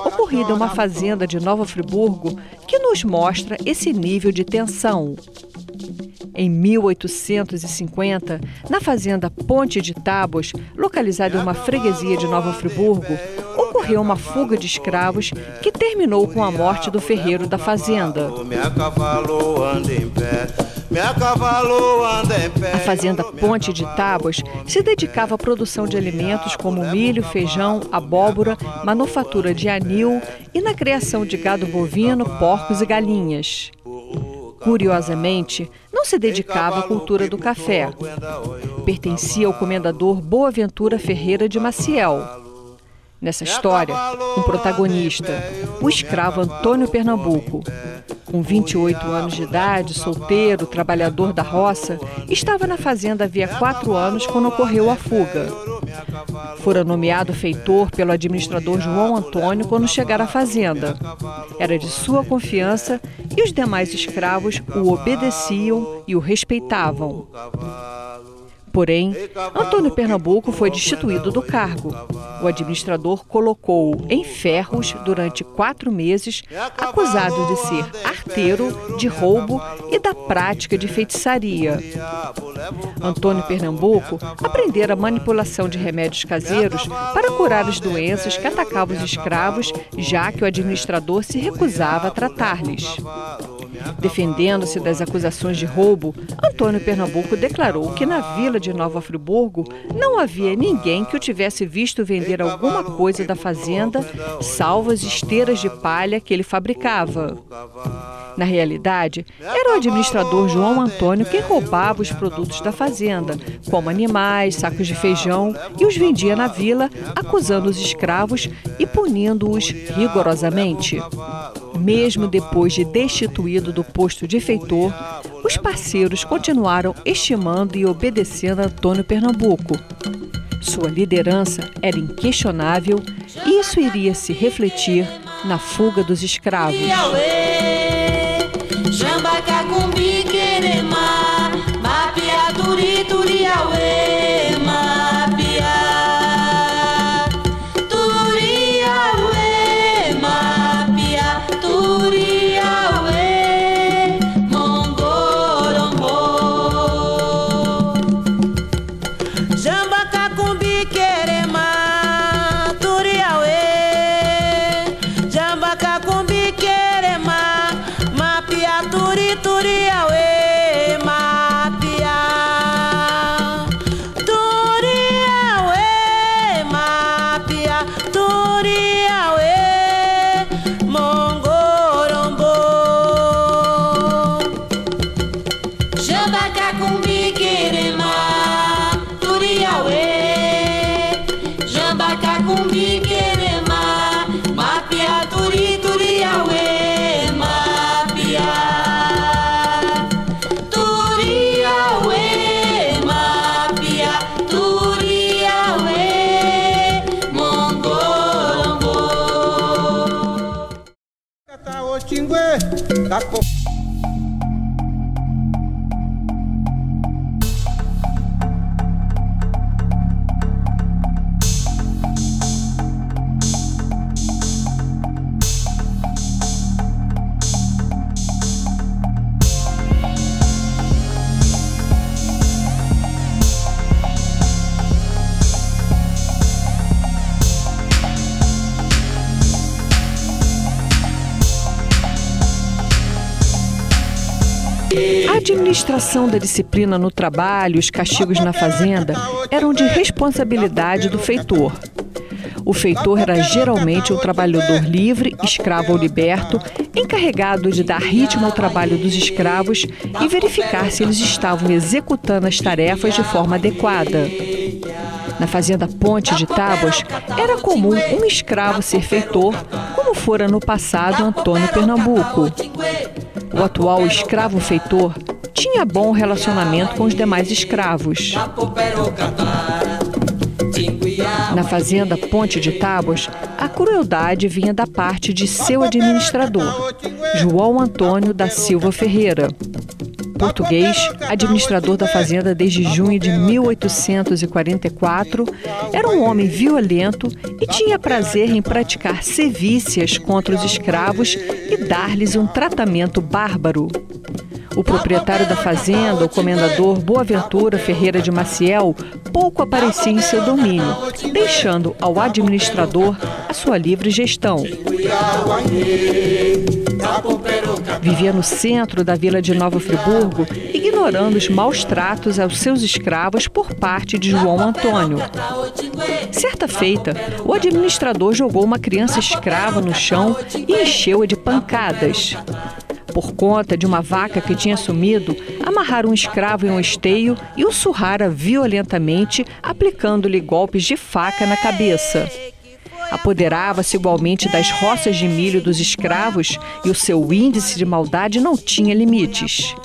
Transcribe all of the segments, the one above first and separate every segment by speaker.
Speaker 1: Ocorrida em uma fazenda de Nova Friburgo que nos mostra esse nível de tensão. Em 1850, na fazenda Ponte de Tábuas, localizada em uma freguesia de Nova Friburgo, ocorreu uma fuga de escravos que terminou com a morte do ferreiro da fazenda. A fazenda Ponte de Tábuas se dedicava à produção de alimentos como milho, feijão, abóbora, manufatura de anil e na criação de gado bovino, porcos e galinhas. Curiosamente, não se dedicava à cultura do café. Pertencia ao comendador Boaventura Ferreira de Maciel. Nessa história, um protagonista, o escravo Antônio Pernambuco. Com 28 anos de idade, solteiro, trabalhador da roça, estava na fazenda havia 4 anos quando ocorreu a fuga. Fora nomeado feitor pelo administrador João Antônio quando chegar à fazenda. Era de sua confiança e os demais escravos o obedeciam e o respeitavam. Porém, Antônio Pernambuco foi destituído do cargo. O administrador colocou-o em ferros durante 4 meses, acusado de ser arteiro, de roubo e da prática de feitiçaria. Antônio Pernambuco aprendera a manipulação de remédios caseiros para curar as doenças que atacavam os escravos, já que o administrador se recusava a tratar-lhes. Defendendo-se das acusações de roubo, Antônio Pernambuco declarou que na vila de Nova Friburgo não havia ninguém que o tivesse visto vender alguma coisa da fazenda, salvo as esteiras de palha que ele fabricava. Na realidade, era o administrador João Antônio quem roubava os produtos da fazenda, como animais, sacos de feijão, e os vendia na vila, acusando os escravos e punindo-os rigorosamente. Mesmo depois de destituído do posto de feitor, os parceiros continuaram estimando e obedecendo a Antônio Pernambuco. Sua liderança era inquestionável e isso iria se refletir na fuga dos escravos.
Speaker 2: Turi,
Speaker 1: A administração da disciplina no trabalho e os castigos na fazenda eram de responsabilidade do feitor. O feitor era geralmente um trabalhador livre, escravo ou liberto, encarregado de dar ritmo ao trabalho dos escravos e verificar se eles estavam executando as tarefas de forma adequada. Na fazenda Ponte de Tábuas, era comum um escravo ser feitor, como fora no passado Antônio Pernambuco. O atual escravo-feitor tinha bom relacionamento com os demais escravos. Na fazenda Ponte de Tábuas, a crueldade vinha da parte de seu administrador, João Antônio da Silva Ferreira. Português, administrador da fazenda desde junho de 1844, era um homem violento e tinha prazer em praticar sevícias contra os escravos e dar-lhes um tratamento bárbaro. O proprietário da fazenda, o comendador Boaventura Ferreira de Maciel, pouco aparecia em seu domínio, deixando ao administrador a sua livre gestão. Vivia no centro da vila de Nova Friburgo, ignorando os maus tratos aos seus escravos por parte de João Antônio. Certa feita, o administrador jogou uma criança escrava no chão e encheu-a de pancadas. Por conta de uma vaca que tinha sumido, amarraram um escravo em um esteio e o surrara violentamente, aplicando-lhe golpes de faca na cabeça. Apoderava-se igualmente das roças de milho dos escravos e o seu índice de maldade não tinha limites.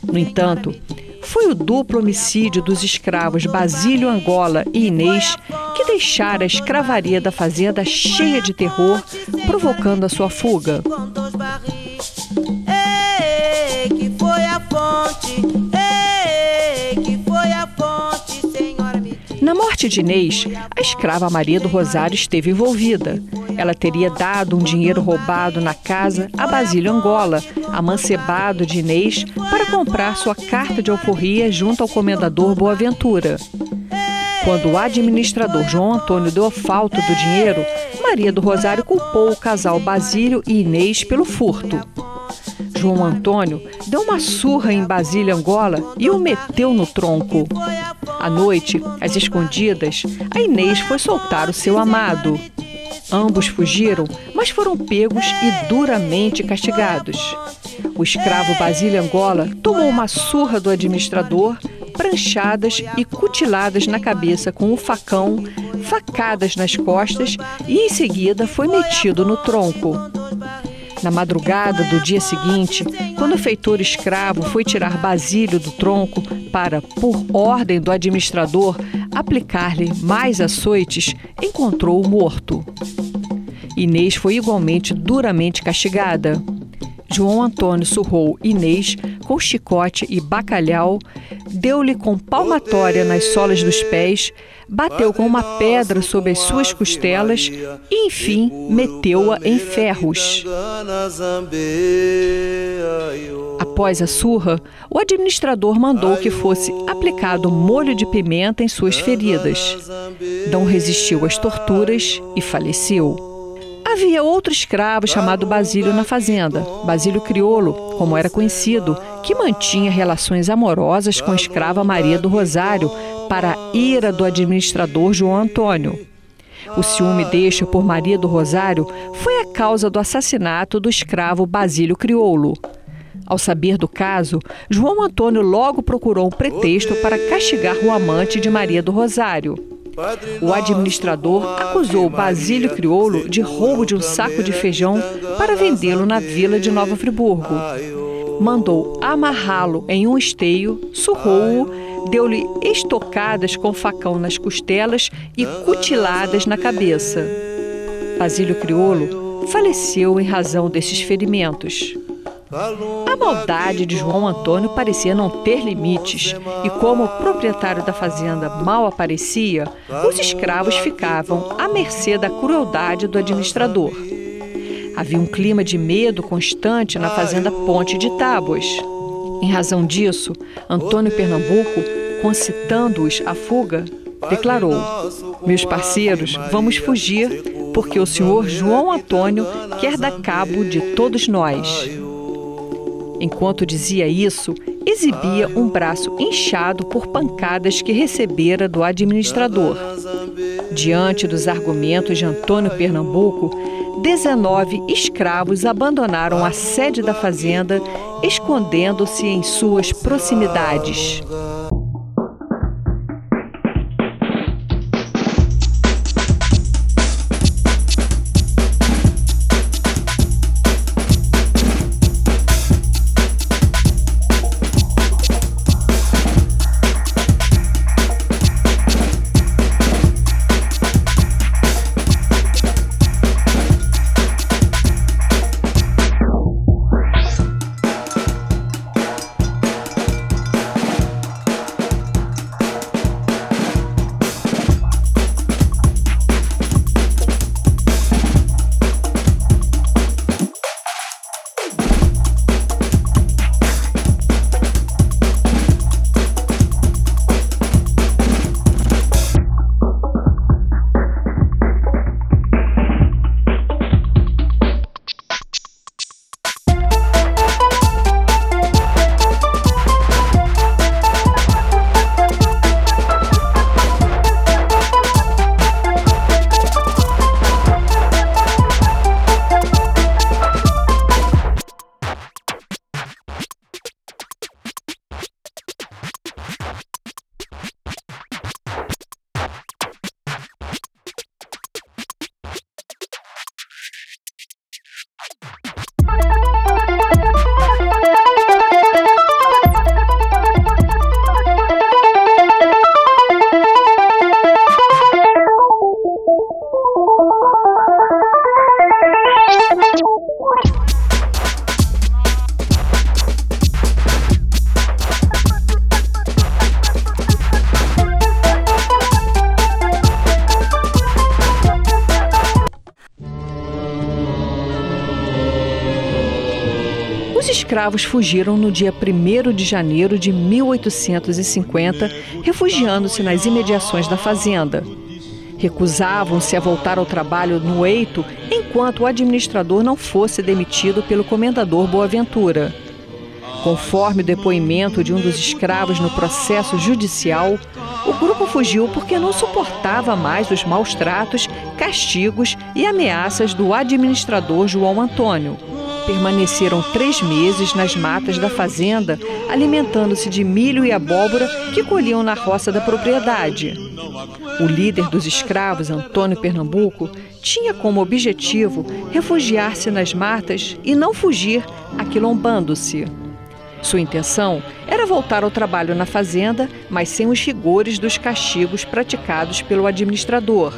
Speaker 1: No entanto, foi o duplo homicídio dos escravos Basílio Angola e Inês que deixara a escravaria da fazenda cheia de terror, provocando a sua fuga. Na morte de Inês, a escrava Maria do Rosário esteve envolvida. Ela teria dado um dinheiro roubado na casa a Basílio Angola, amancebado de Inês, para comprar sua carta de alforria junto ao comendador Boaventura. Quando o administrador João Antônio deu falta do dinheiro, Maria do Rosário culpou o casal Basílio e Inês pelo furto. João Antônio deu uma surra em Basílio Angola e o meteu no tronco. À noite, às escondidas, a Inês foi soltar o seu amado. Ambos fugiram, mas foram pegos e duramente castigados. O escravo Basílio Angola tomou uma surra do administrador, pranchadas e cutiladas na cabeça com um facão, facadas nas costas e em seguida foi metido no tronco. Na madrugada do dia seguinte, quando o feitor escravo foi tirar Basílio do tronco para, por ordem do administrador, aplicar-lhe mais açoites, encontrou-o morto. Inês foi igualmente duramente castigada. João Antônio surrou Inês com chicote e bacalhau, deu-lhe com palmatória nas solas dos pés, bateu com uma pedra sobre as suas costelas e, enfim, meteu-a em ferros. Após a surra, o administrador mandou que fosse aplicado molho de pimenta em suas feridas. Não resistiu às torturas e faleceu. Havia outro escravo chamado Basílio na fazenda, Basílio Crioulo, como era conhecido, que mantinha relações amorosas com a escrava Maria do Rosário, para a ira do administrador João Antônio. O ciúme deste por Maria do Rosário foi a causa do assassinato do escravo Basílio Crioulo. Ao saber do caso, João Antônio logo procurou um pretexto para castigar o amante de Maria do Rosário. O administrador acusou Basílio Crioulo de roubo de um saco de feijão para vendê-lo na vila de Nova Friburgo. Mandou amarrá-lo em um esteio, surrou-o, deu-lhe estocadas com facão nas costelas e cutiladas na cabeça. Basílio Crioulo faleceu em razão desses ferimentos. A maldade de João Antônio parecia não ter limites, e como o proprietário da fazenda mal aparecia, os escravos ficavam à mercê da crueldade do administrador. Havia um clima de medo constante na fazenda Ponte de Tábuas. Em razão disso, Antônio Pernambuco, concitando-os à fuga, declarou: "Meus parceiros, vamos fugir, porque o senhor João Antônio quer dar cabo de todos nós." Enquanto dizia isso, exibia um braço inchado por pancadas que recebera do administrador. Diante dos argumentos de Antônio Pernambuco, 19 escravos abandonaram a sede da fazenda, escondendo-se em suas proximidades. Os escravos fugiram no dia 1º de janeiro de 1850, refugiando-se nas imediações da fazenda. Recusavam-se a voltar ao trabalho no eito enquanto o administrador não fosse demitido pelo comendador Boaventura. Conforme o depoimento de um dos escravos no processo judicial, o grupo fugiu porque não suportava mais os maus tratos, castigos e ameaças do administrador João Antônio. Permaneceram 3 meses nas matas da fazenda, alimentando-se de milho e abóbora que colhiam na roça da propriedade. O líder dos escravos, Antônio Pernambuco, tinha como objetivo refugiar-se nas matas e não fugir, aquilombando-se. Sua intenção era voltar ao trabalho na fazenda, mas sem os rigores dos castigos praticados pelo administrador.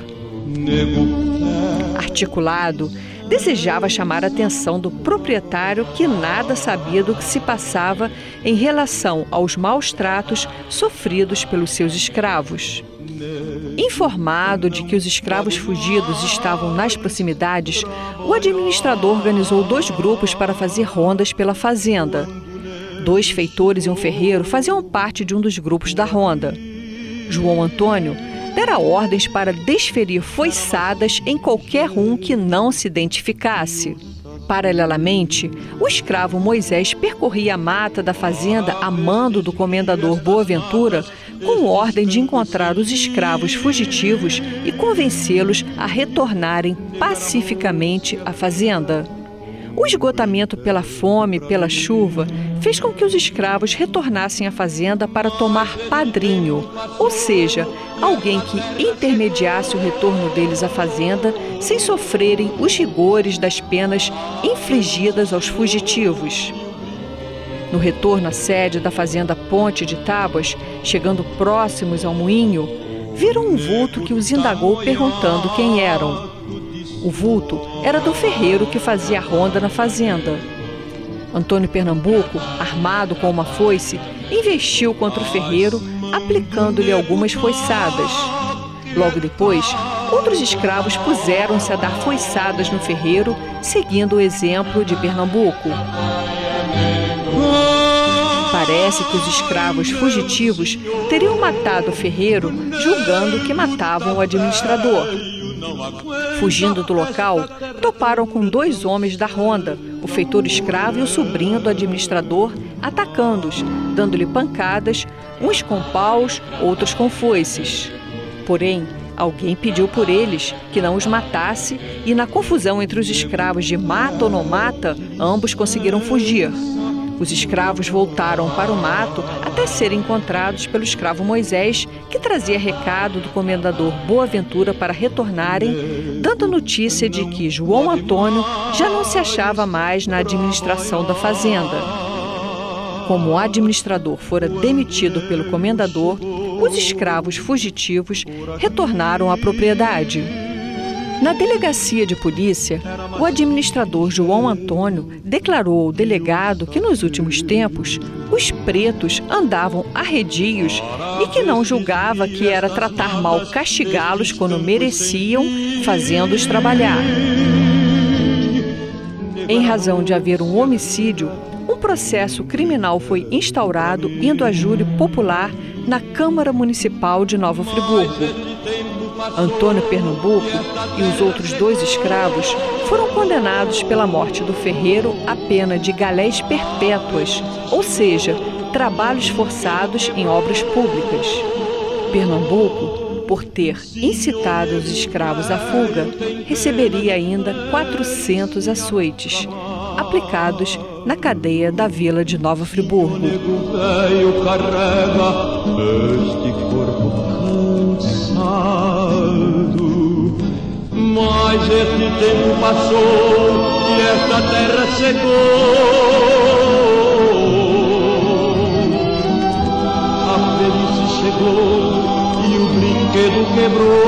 Speaker 1: Articulado, desejava chamar a atenção do proprietário que nada sabia do que se passava em relação aos maus tratos sofridos pelos seus escravos. Informado de que os escravos fugidos estavam nas proximidades, o administrador organizou 2 grupos para fazer rondas pela fazenda. 2 feitores e um ferreiro faziam parte de um dos grupos da ronda. João Antônio dera ordens para desferir foiçadas em qualquer um que não se identificasse. Paralelamente, o escravo Moisés percorria a mata da fazenda a mando do comendador Boaventura, com ordem de encontrar os escravos fugitivos e convencê-los a retornarem pacificamente à fazenda. O esgotamento pela fome e pela chuva fez com que os escravos retornassem à fazenda para tomar padrinho, ou seja, alguém que intermediasse o retorno deles à fazenda sem sofrerem os rigores das penas infligidas aos fugitivos. No retorno à sede da fazenda Ponte de Tábuas, chegando próximos ao moinho, viram um vulto que os indagou perguntando quem eram. O vulto era do ferreiro que fazia a ronda na fazenda. Antônio Pernambuco, armado com uma foice, investiu contra o ferreiro, aplicando-lhe algumas foiçadas. Logo depois, outros escravos puseram-se a dar foiçadas no ferreiro, seguindo o exemplo de Pernambuco. Parece que os escravos fugitivos teriam matado o ferreiro, julgando que matavam o administrador. Fugindo do local, toparam com 2 homens da ronda, o feitor escravo e o sobrinho do administrador, atacando-os, dando-lhe pancadas, uns com paus, outros com foices. Porém, alguém pediu por eles que não os matasse e, na confusão entre os escravos de mata ou não mata, ambos conseguiram fugir. Os escravos voltaram para o mato até serem encontrados pelo escravo Moisés, que trazia recado do comendador Boaventura para retornarem, dando notícia de que João Antônio já não se achava mais na administração da fazenda. Como o administrador fora demitido pelo comendador, os escravos fugitivos retornaram à propriedade. Na delegacia de polícia, o administrador João Antônio declarou ao delegado que nos últimos tempos os pretos andavam arredios e que não julgava que era tratar mal castigá-los quando mereciam, fazendo-os trabalhar. Em razão de haver um homicídio, um processo criminal foi instaurado indo a júri popular na Câmara Municipal de Nova Friburgo. Antônio Pernambuco e os outros 2 escravos foram condenados pela morte do ferreiro à pena de galés perpétuas, ou seja, trabalhos forçados em obras públicas. Pernambuco, por ter incitado os escravos à fuga, receberia ainda 400 açoites, aplicados na cadeia da vila de Nova Friburgo.
Speaker 2: Mas esse tempo passou e esta terra secou. A velhice chegou e o brinquedo quebrou.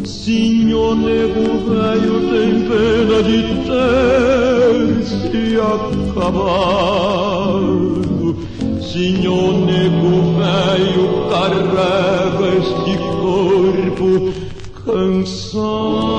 Speaker 2: Senhor nego velho tem pena de ter se acabado. Senhor nego velho carrega este corpo cansado.